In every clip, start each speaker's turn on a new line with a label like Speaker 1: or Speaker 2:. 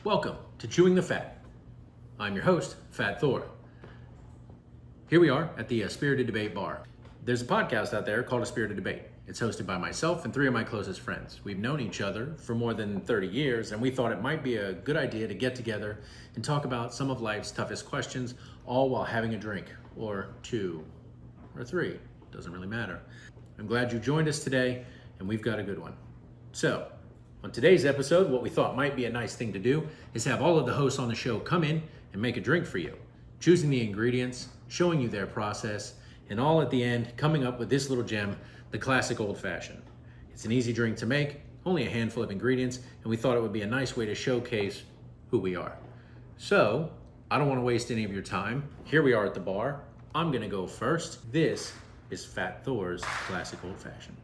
Speaker 1: Welcome to Chewing the Fat. I'm your host, Fat Thor. Here we are at the Spirited Debate Bar. There's a podcast out there called A Spirited Debate. It's hosted by myself and three of my closest friends. We've known each other for more than 30 years, and we thought it might be a good idea to get together and talk about some of life's toughest questions, all while having a drink, or two, or three. Doesn't really matter. I'm glad you joined us today, and we've got a good one. So, on today's episode, what we thought might be a nice thing to do is have all of the hosts on the show come in and make a drink for you, choosing the ingredients, showing you their process, and all at the end, coming up with this little gem, the classic old fashioned. It's an easy drink to make, only a handful of ingredients, and we thought it would be a nice way to showcase who we are. So, I don't want to waste any of your time. Here we are at the bar. I'm gonna go first. This is Fat Thor's classic old fashioned.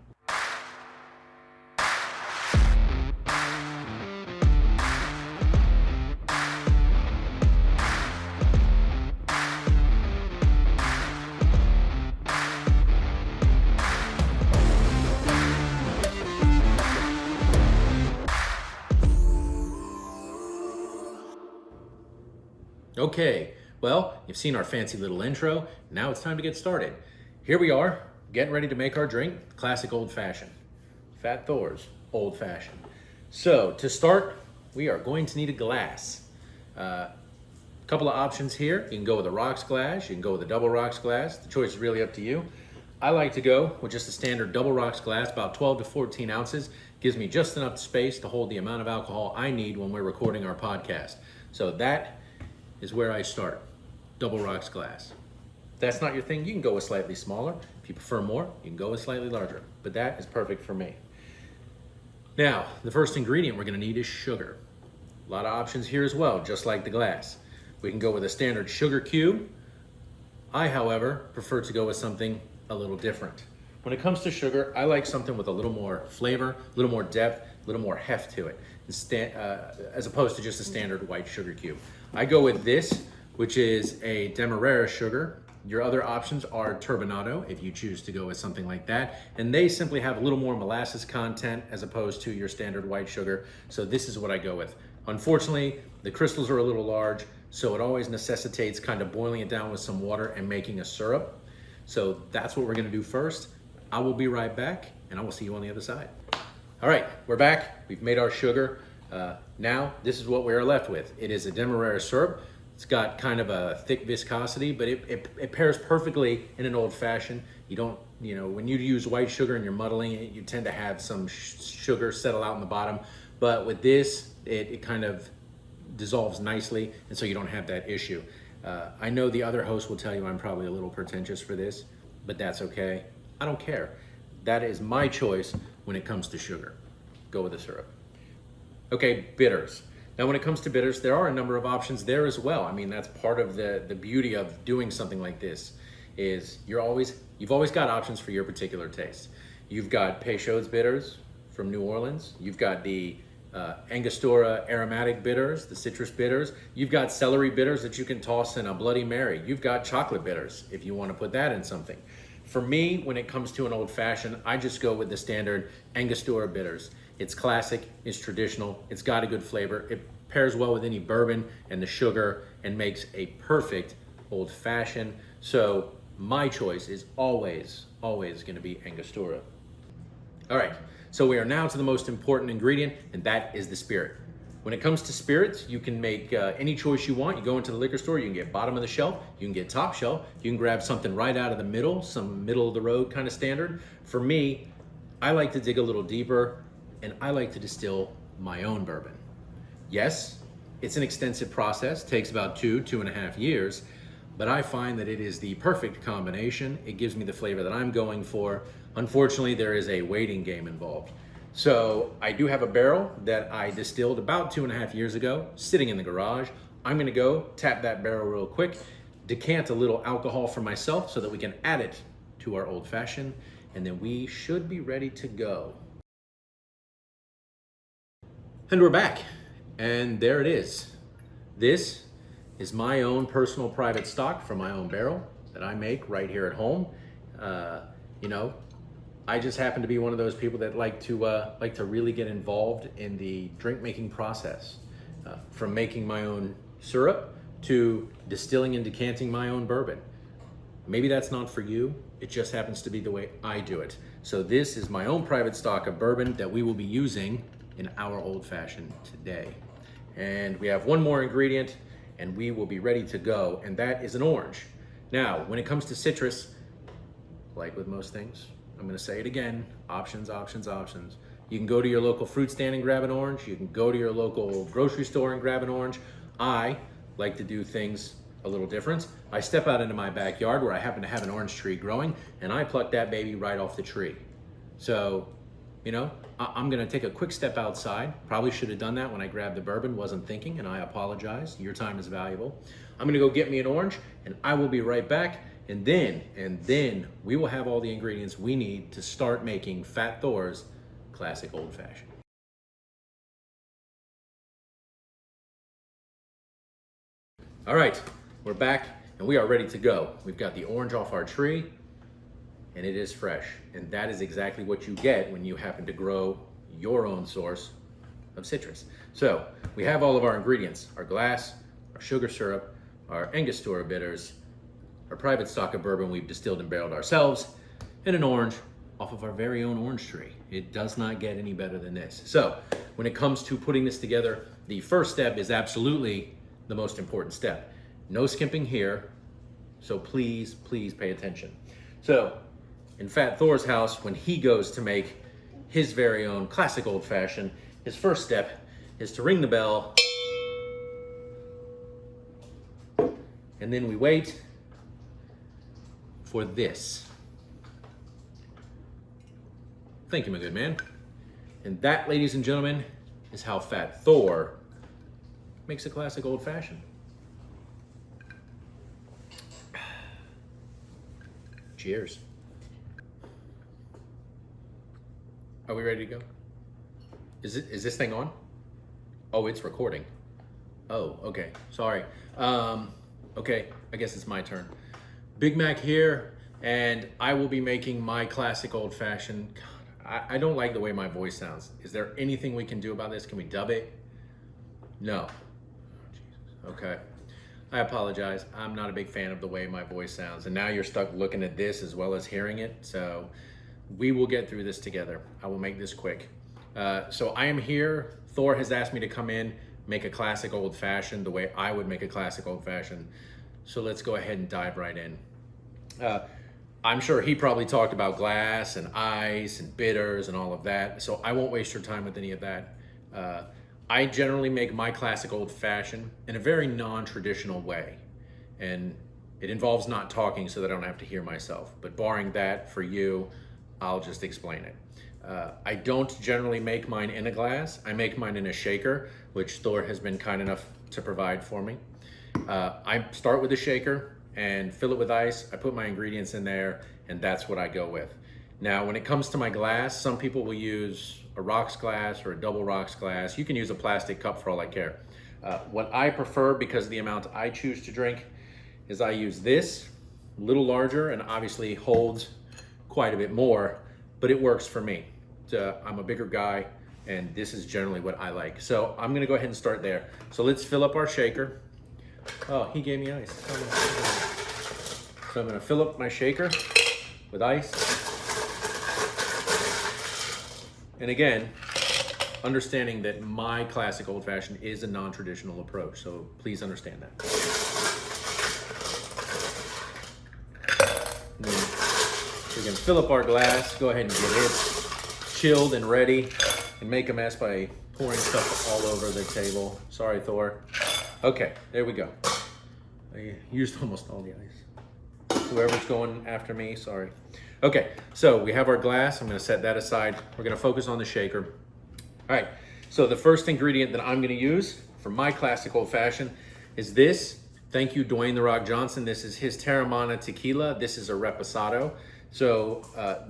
Speaker 1: Okay, well, you've seen our fancy little intro. Now it's time to get started. Here we are, getting ready to make our drink, classic old fashioned. Fat Thor's old fashioned. So to start, we are going to need a glass. Couple of options here. You can go with a rocks glass, you can go with a double rocks glass. The choice is really up to you. I like to go with just a standard double rocks glass, about 12 to 14 ounces. Gives me just enough space to hold the amount of alcohol I need when we're recording our podcast. So that is where I start, double rocks glass. If that's not your thing, you can go with slightly smaller. If you prefer more, you can go with slightly larger, but that is perfect for me. Now, the first ingredient we're gonna need is sugar. A lot of options here as well, just like the glass. We can go with a standard sugar cube. I, however, prefer to go with something a little different. When it comes to sugar, I like something with a little more flavor, a little more depth, a little more heft to it, as opposed to just a standard white sugar cube. I go with this, which is a Demerara sugar. Your other options are turbinado, if you choose to go with something like that. And they simply have a little more molasses content as opposed to your standard white sugar. So this is what I go with. Unfortunately, the crystals are a little large, so it always necessitates kind of boiling it down with some water and making a syrup. So that's what we're gonna do first. I will be right back, and I will see you on the other side. All right, we're back. We've made our sugar. Now, this is what we are left with. It is a Demerara syrup. It's got kind of a thick viscosity, but it pairs perfectly in an old fashioned. You don't, when you use white sugar and you're muddling it, you tend to have some sugar settle out in the bottom. But with this, it kind of dissolves nicely, and so you don't have that issue. I know the other hosts will tell you I'm probably a little pretentious for this, but that's okay. I don't care. That is my choice when it comes to sugar. Go with the syrup. Okay, bitters. Now when it comes to bitters, there are a number of options there as well. I mean, that's part of the beauty of doing something like this, is you've always got options for your particular taste. You've got Peychaud's bitters from New Orleans. You've got the Angostura aromatic bitters, the citrus bitters. You've got celery bitters that you can toss in a Bloody Mary. You've got chocolate bitters if you want to put that in something. For me, when it comes to an old fashioned, I just go with the standard Angostura bitters. It's classic, it's traditional, it's got a good flavor. It pairs well with any bourbon and the sugar and makes a perfect old fashioned. So my choice is always gonna be Angostura. All right, so we are now to the most important ingredient, and that is the spirit. When it comes to spirits, you can make any choice you want. You go into the liquor store, you can get bottom of the shelf, you can get top shelf, you can grab something right out of the middle, some middle of the road kind of standard. For me, I like to dig a little deeper, and I like to distill my own bourbon. Yes, it's an extensive process, takes about 2.5 years, but I find that it is the perfect combination. It gives me the flavor that I'm going for. Unfortunately, there is a waiting game involved. So I do have a barrel that I distilled about 2.5 years ago, sitting in the garage. I'm gonna go tap that barrel real quick, decant a little alcohol for myself so that we can add it to our old fashioned, and then we should be ready to go. And we're back, and there it is. This is my own personal private stock from my own barrel that I make right here at home. I just happen to be one of those people that like to really get involved in the drink making process. from making my own syrup to distilling and decanting my own bourbon. Maybe that's not for you. It just happens to be the way I do it. So this is my own private stock of bourbon that we will be using in our old fashioned today. And we have one more ingredient and we will be ready to go, and that is an orange. Now, when it comes to citrus, like with most things, I'm gonna say it again, options, options, options. You can go to your local fruit stand and grab an orange. You can go to your local grocery store and grab an orange. I like to do things a little different. I step out into my backyard where I happen to have an orange tree growing, and I pluck that baby right off the tree. So, you know, I'm gonna take a quick step outside. Probably should have done that when I grabbed the bourbon, wasn't thinking, and I apologize. Your time is valuable. I'm gonna go get me an orange, and I will be right back. And then we will have all the ingredients we need to start making Fat Thor's classic old fashioned. All right, we're back and we are ready to go. We've got the orange off our tree and it is fresh. And that is exactly what you get when you happen to grow your own source of citrus. So we have all of our ingredients, our glass, our sugar syrup, our Angostura bitters, our private stock of bourbon we've distilled and barreled ourselves, and an orange off of our very own orange tree. It does not get any better than this. So when it comes to putting this together, the first step is absolutely the most important step. No skimping here, so please, please pay attention. So in Fat Thor's house, when he goes to make his very own classic old fashioned, his first step is to ring the bell, and then we wait for this. Thank you, my good man. And that, ladies and gentlemen, is how Fat Thor makes a classic old fashioned. Cheers. Are we ready to go? Is this thing on? Oh, it's recording. Oh, okay. Sorry. Okay, I guess it's my turn. Big Mac here, and I will be making my classic old fashioned. God, I don't like the way my voice sounds. Is there anything we can do about this? Can we dub it? No. Okay. I apologize. I'm not a big fan of the way my voice sounds. And now you're stuck looking at this as well as hearing it. So we will get through this together. I will make this quick. So I am here. Thor has asked me to come in, make a classic old fashioned the way I would make a classic old fashioned. So let's go ahead and dive right in. I'm sure he probably talked about glass and ice and bitters and all of that. So I won't waste your time with any of that. I generally make my classic old fashioned in a very non-traditional way. And it involves not talking so that I don't have to hear myself. But barring that, for you, I'll just explain it. I don't generally make mine in a glass. I make mine in a shaker, which Thor has been kind enough to provide for me. I start with a shaker and fill it with ice. I put my ingredients in there, and that's what I go with. Now, when it comes to my glass, some people will use a rocks glass or a double rocks glass. You can use a plastic cup for all I care. What I prefer, because of the amount I choose to drink, is I use this, a little larger, and obviously holds quite a bit more, but it works for me. I'm a bigger guy, and this is generally what I like. So I'm gonna go ahead and start there. So let's fill up our shaker. Oh, he gave me ice. So I'm gonna fill up my shaker with ice. And again, understanding that my classic old fashioned is a non-traditional approach, so please understand that. And then we can fill up our glass, go ahead and get it chilled and ready, and make a mess by pouring stuff all over the table. Sorry, Thor. Okay, there we go. I used almost all the ice. Whoever's going after me, sorry. Okay, so we have our glass. I'm gonna set that aside. We're gonna focus on the shaker. All right, so the first ingredient that I'm gonna use for my classic old fashioned is this. Thank you, Dwayne "The Rock" Johnson. This is his Terramana tequila. This is a reposado. So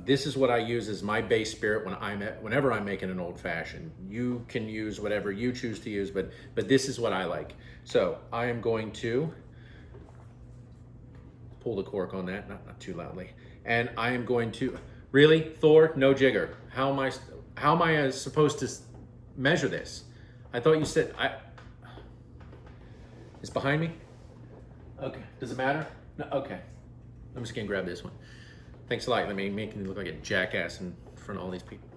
Speaker 1: this is what I use as my base spirit whenever I'm making an old fashioned. You can use whatever you choose to use, but this is what I like. So I am going to pull the cork on that, not too loudly. And I am going to, really, Thor, no jigger. How am I supposed to measure this? I thought you said, It's behind me? Okay, does it matter? No, okay. I'm just gonna grab this one. Thanks a lot. Let me make me look like a jackass in front of all these people.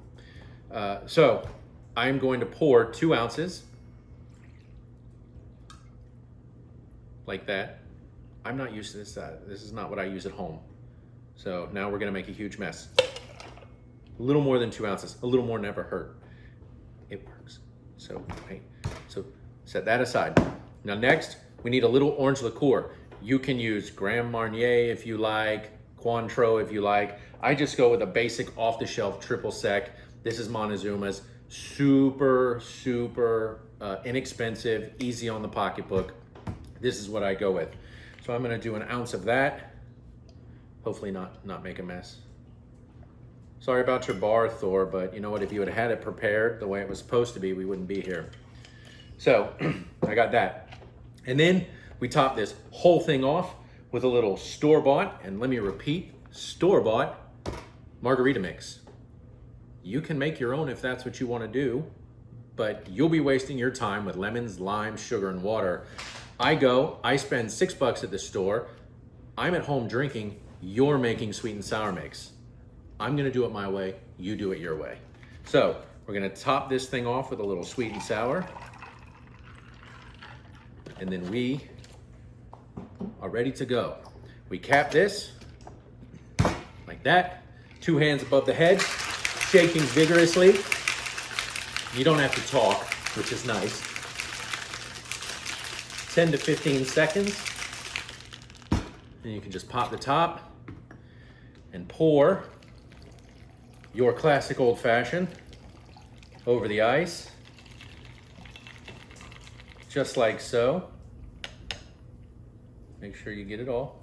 Speaker 1: So I'm going to pour 2 ounces like that. I'm not used to this. This is not what I use at home. So now we're gonna make a huge mess. A little more than 2 ounces. A little more never hurt. It works. So, right. So set that aside. Now next, we need a little orange liqueur. You can use Grand Marnier if you like, Cointreau if you like. I just go with a basic off-the-shelf triple sec. This is Montezuma's. Super, super inexpensive, easy on the pocketbook. This is what I go with. So I'm gonna do an ounce of that. Hopefully not make a mess. Sorry about your bar, Thor, but you know what? If you had had it prepared the way it was supposed to be, we wouldn't be here. So I got that. And then we top this whole thing off with a little store-bought, and let me repeat, store-bought margarita mix. You can make your own if that's what you want to do, but you'll be wasting your time with lemons, lime, sugar, and water. I spend $6 at the store. I'm at home drinking, you're making sweet and sour mix. I'm gonna do it my way, you do it your way. So we're gonna top this thing off with a little sweet and sour. And then we are ready to go. We cap this like that, 2 hands above the head, shaking vigorously. You don't have to talk, which is nice. 10 to 15 seconds. And you can just pop the top and pour your classic old fashioned over the ice, just like so. Make sure you get it all.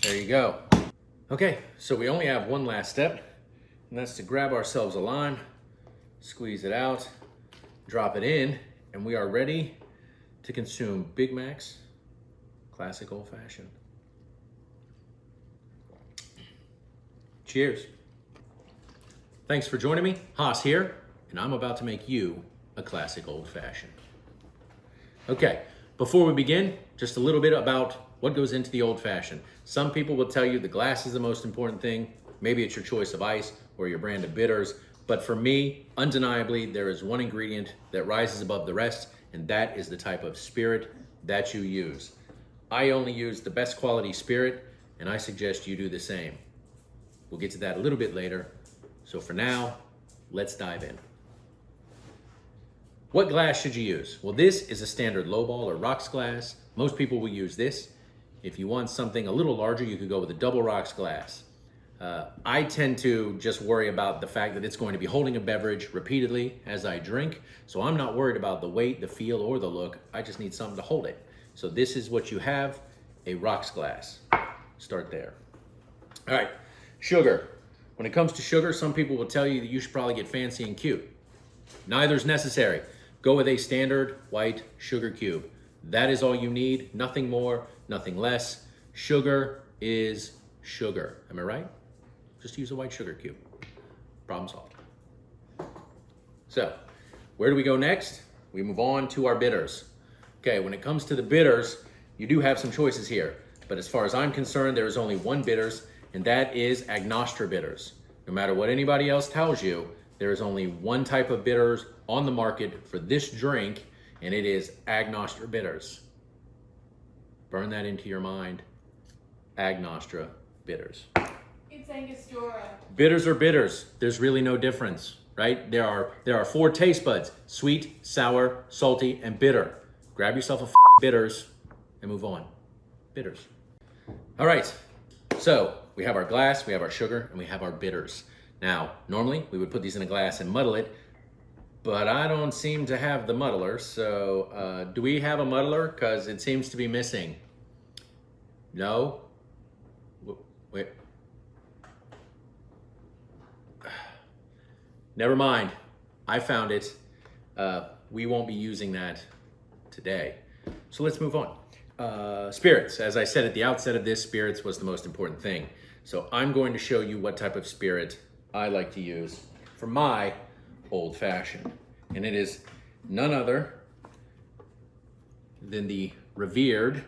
Speaker 1: There you go. Okay, so we only have one last step, and that's to grab ourselves a lime, squeeze it out, drop it in, and we are ready to consume Big Mac's classic old fashioned. Cheers. Thanks for joining me. Haas here, and I'm about to make you a classic old fashioned. Okay, before we begin, just a little bit about what goes into the old fashioned. Some people will tell you the glass is the most important thing. Maybe it's your choice of ice or your brand of bitters. But for me, undeniably, there is one ingredient that rises above the rest, and that is the type of spirit that you use. I only use the best quality spirit, and I suggest you do the same. We'll get to that a little bit later. So for now, let's dive in. What glass should you use? Well, this is a standard lowball or rocks glass. Most people will use this. If you want something a little larger, you could go with a double rocks glass. I tend to just worry about the fact that it's going to be holding a beverage repeatedly as I drink. So I'm not worried about the weight, the feel, or the look. I just need something to hold it. So this is what you have, a rocks glass. Start there. All right, sugar. When it comes to sugar, some people will tell you that you should probably get fancy and cute. Neither is necessary. Go with a standard white sugar cube. That is all you need, nothing more, nothing less. Sugar is sugar, am I right? Just use a white sugar cube. Problem solved. So, where do we go next? We move on to our bitters. Okay, when it comes to the bitters, you do have some choices here. But as far as I'm concerned, there is only one bitters, and that is Agnostra bitters. No matter what anybody else tells you, there is only one type of bitters on the market for this drink, and it is Agnostra bitters. Burn that into your mind. Agnostra bitters.
Speaker 2: It's Angostura.
Speaker 1: Bitters are bitters. There's really no difference, right? There are 4 taste buds: sweet, sour, salty, and bitter. Grab yourself a bitters and move on. Bitters. All right, so we have our glass, we have our sugar, and we have our bitters. Now, normally we would put these in a glass and muddle it, but I don't seem to have the muddler. So do we have a muddler? Because it seems to be missing. No? Wait. Never mind. I found it. We won't be using that today. So let's move on. Spirits. As I said at the outset of this, spirits was the most important thing. So I'm going to show you what type of spirit I like to use for my old fashioned. And it is none other than the revered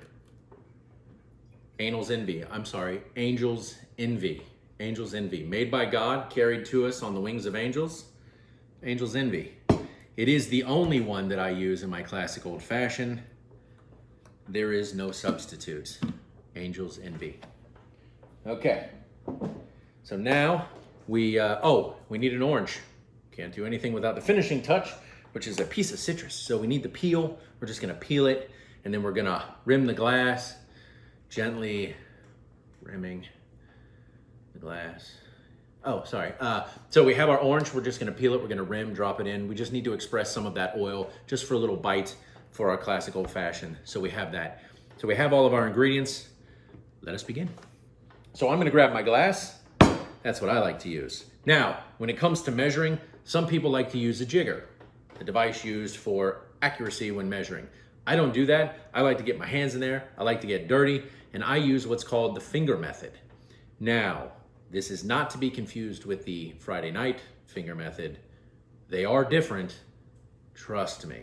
Speaker 1: Angel's Envy. Angel's Envy. Made by God, carried to us on the wings of angels. Angel's Envy. It is the only one that I use in my classic old fashioned. There is no substitute. Angel's Envy. Okay. So now we need an orange. Can't do anything without the finishing touch, which is a piece of citrus. So we need the peel. We're just gonna peel it, and then we're gonna rim the glass, gently rimming the glass. Oh, sorry. So we have our orange. We're just gonna peel it. We're gonna rim, drop it in. We just need to express some of that oil just for a little bite for our classic old fashioned. So we have that. So we have all of our ingredients. Let us begin. So I'm gonna grab my glass. That's what I like to use. Now, when it comes to measuring, some people like to use a jigger, the device used for accuracy when measuring. I don't do that. I like to get my hands in there. I like to get dirty, and I use what's called the finger method. Now, this is not to be confused with the Friday night finger method. They are different. Trust me.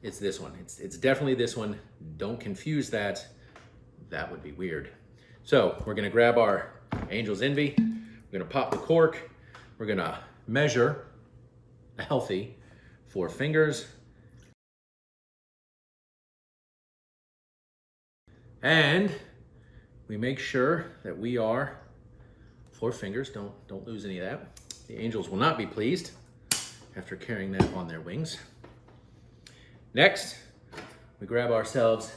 Speaker 1: It's this one. It's definitely this one. Don't confuse that. That would be weird. So we're gonna grab our Angel's Envy. We're gonna pop the cork. We're gonna measure a healthy 4 fingers. And we make sure that we are 4 fingers. Don't lose any of that. The angels will not be pleased after carrying that on their wings. Next, we grab ourselves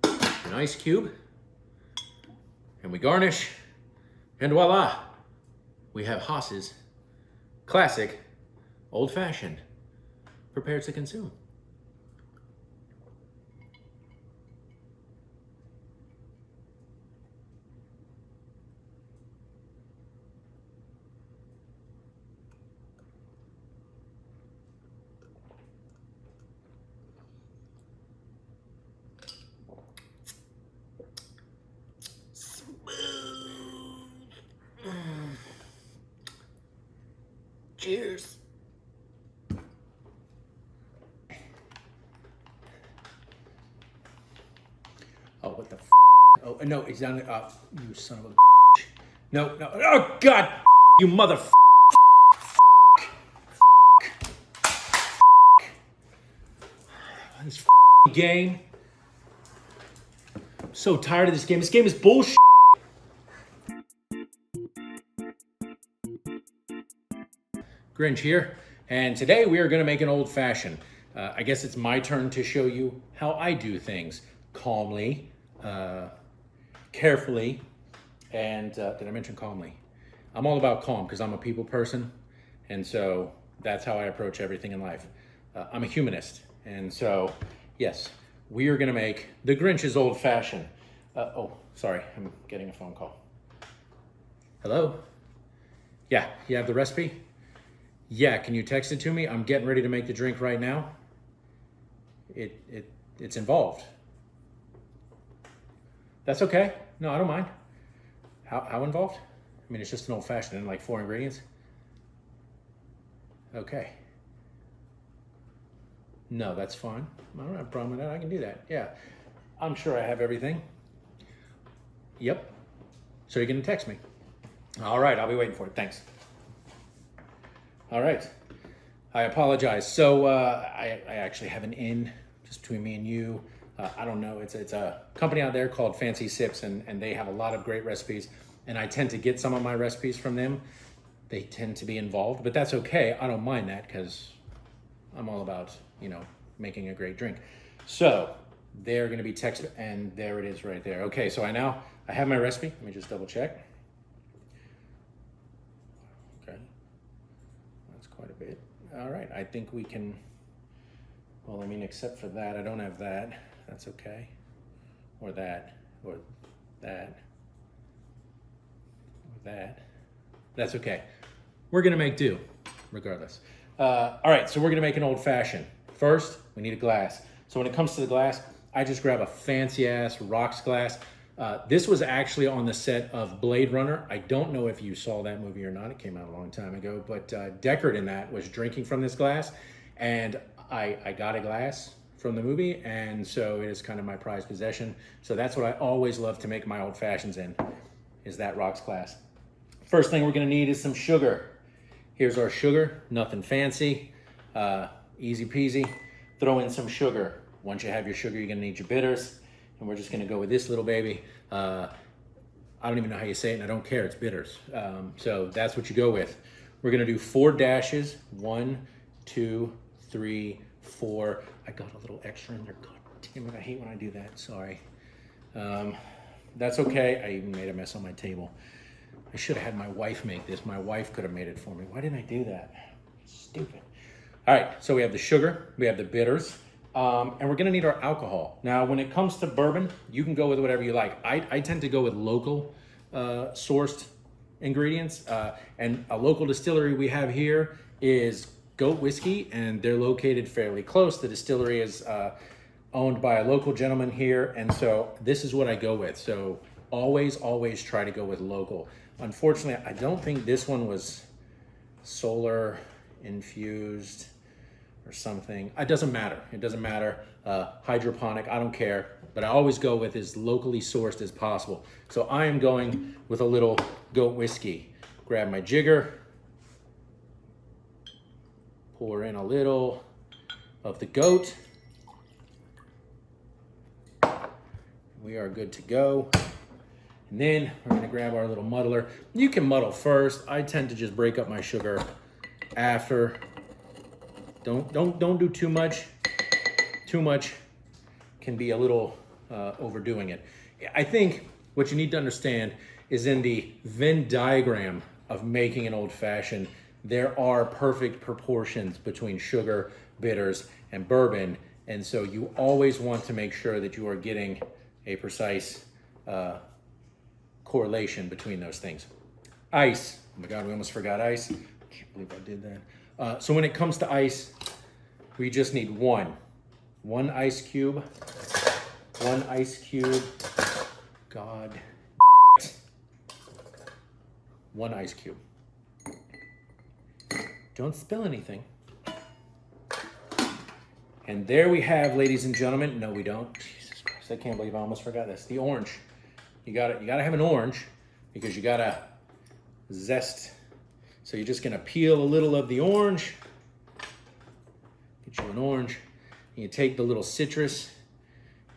Speaker 1: an ice cube and we garnish, and voila, we have Haas's classic old fashioned prepared to consume. Cheers. Oh, what the f? Oh, no, it's down there. You son of a No. Oh, God, you mother f. This game. I'm so tired of this game. This game is bullshit. Grinch here, and today we are going to make an old fashioned. I guess it's my turn to show you how I do things calmly, carefully, and did I mention calmly? I'm all about calm because I'm a people person, and so that's how I approach everything in life. I'm a humanist, and so yes, we are going to make the Grinch's old fashioned. Oh, sorry, I'm getting a phone call. Hello? Yeah, you have the recipe? Yeah, can you text it to me? I'm getting ready to make the drink right now. It's involved. That's okay. No, I don't mind. How involved? I mean, it's just an old fashioned and like 4 ingredients. Okay. No, that's fine. I don't have a problem with that. I can do that. Yeah. I'm sure I have everything. Yep. So you're gonna text me. All right, I'll be waiting for it. Thanks. All right, I apologize. So I actually have an in just between me and you. I don't know, it's a company out there called Fancy Sips, and they have a lot of great recipes, and I tend to get some of my recipes from them. They tend to be involved, but that's okay. I don't mind that because I'm all about, making a great drink. So they're gonna be texted, and there it is right there. Okay, so I have my recipe. Let me just double check. Quite a bit. All right, I think we can, well, I mean, except for that, I don't have that. That's okay. Or that, or that, or that. That's okay. We're gonna make do, regardless. All right, so we're gonna make an old fashioned. First, we need a glass. So when it comes to the glass, I just grab a fancy ass rocks glass. This was actually on the set of Blade Runner. I don't know if you saw that movie or not. It came out a long time ago, but Deckard in that was drinking from this glass. And I got a glass from the movie, and so it is kind of my prized possession. So that's what I always love to make my old fashions in, is that rocks glass. First thing we're gonna need is some sugar. Here's our sugar, nothing fancy, easy peasy. Throw in some sugar. Once you have your sugar, you're gonna need your bitters, and we're just gonna go with this little baby. I don't even know how you say it, and I don't care, it's bitters. So that's what you go with. We're gonna do 4 dashes, 1, 2, 3, 4. I got a little extra in there. God damn it, I hate when I do that, sorry. That's okay, I even made a mess on my table. I should have had my wife make this. My wife could have made it for me. Why didn't I do that? Stupid. All right, so we have the sugar, we have the bitters, and we're gonna need our alcohol. Now, when it comes to bourbon, you can go with whatever you like. I tend to go with local sourced ingredients, and a local distillery we have here is Goat Whiskey, and they're located fairly close. The distillery is owned by a local gentleman here, and so this is what I go with. So always try to go with local. Unfortunately, I don't think this one was solar infused or something. It doesn't matter. It doesn't matter. Hydroponic, I don't care. But I always go with as locally sourced as possible. So I am going with a little Goat Whiskey. Grab my jigger. Pour in a little of the goat. We are good to go. And then we're gonna grab our little muddler. You can muddle first. I tend to just break up my sugar after. Don't do too much. Too much can be a little overdoing it. I think what you need to understand is in the Venn diagram of making an old fashioned, there are perfect proportions between sugar, bitters, and bourbon. And so you always want to make sure that you are getting a precise correlation between those things. Ice. Oh my God, we almost forgot ice. I can't believe I did that. So when it comes to ice, we just need one ice cube. One ice cube. God. One ice cube. Don't spill anything. And there we have, ladies and gentlemen. No, we don't. Jesus Christ, I can't believe I almost forgot this. The orange. You gotta have an orange because you gotta zest. So you're just gonna peel a little of the orange. Get you an orange. And you take the little citrus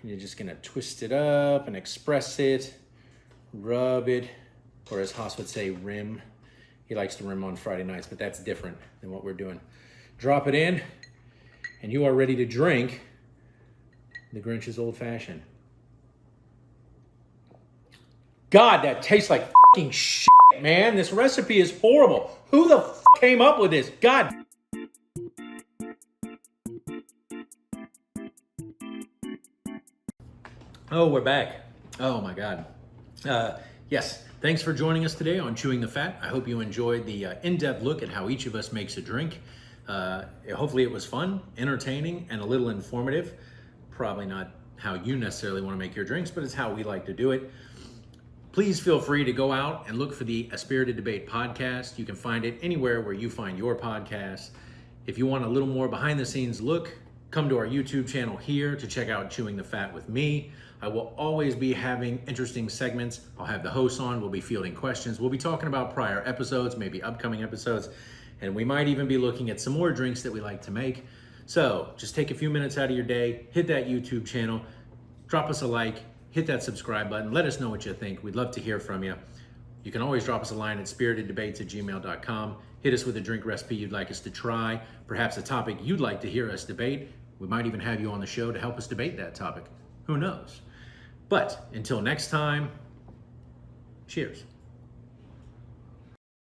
Speaker 1: and you're just gonna twist it up and express it, rub it, or as Haas would say, rim. He likes to rim on Friday nights, but that's different than what we're doing. Drop it in, and you are ready to drink the Grinch's Old Fashioned. God, that tastes like fucking shit, man. This recipe is horrible. Who the f came up with this? God. Oh, we're back. Oh my God. Yes, thanks for joining us today on Chewing the Fat. I hope you enjoyed the in-depth look at how each of us makes a drink. Hopefully it was fun, entertaining, and a little informative. Probably not how you necessarily want to make your drinks, but it's how we like to do it. Please feel free to go out and look for the A Spirited Debate podcast. You can find it anywhere where you find your podcasts. If you want a little more behind the scenes look, come to our YouTube channel here to check out Chewing the Fat with me. I will always be having interesting segments. I'll have the hosts on, we'll be fielding questions. We'll be talking about prior episodes, maybe upcoming episodes, and we might even be looking at some more drinks that we like to make. So just take a few minutes out of your day, hit that YouTube channel, drop us a like, hit that subscribe button, let us know what you think. We'd love to hear from you. You can always drop us a line at spiriteddebates@gmail.com. Hit us with a drink recipe you'd like us to try, perhaps a topic you'd like to hear us debate. We might even have you on the show to help us debate that topic. Who knows? But until next time, cheers.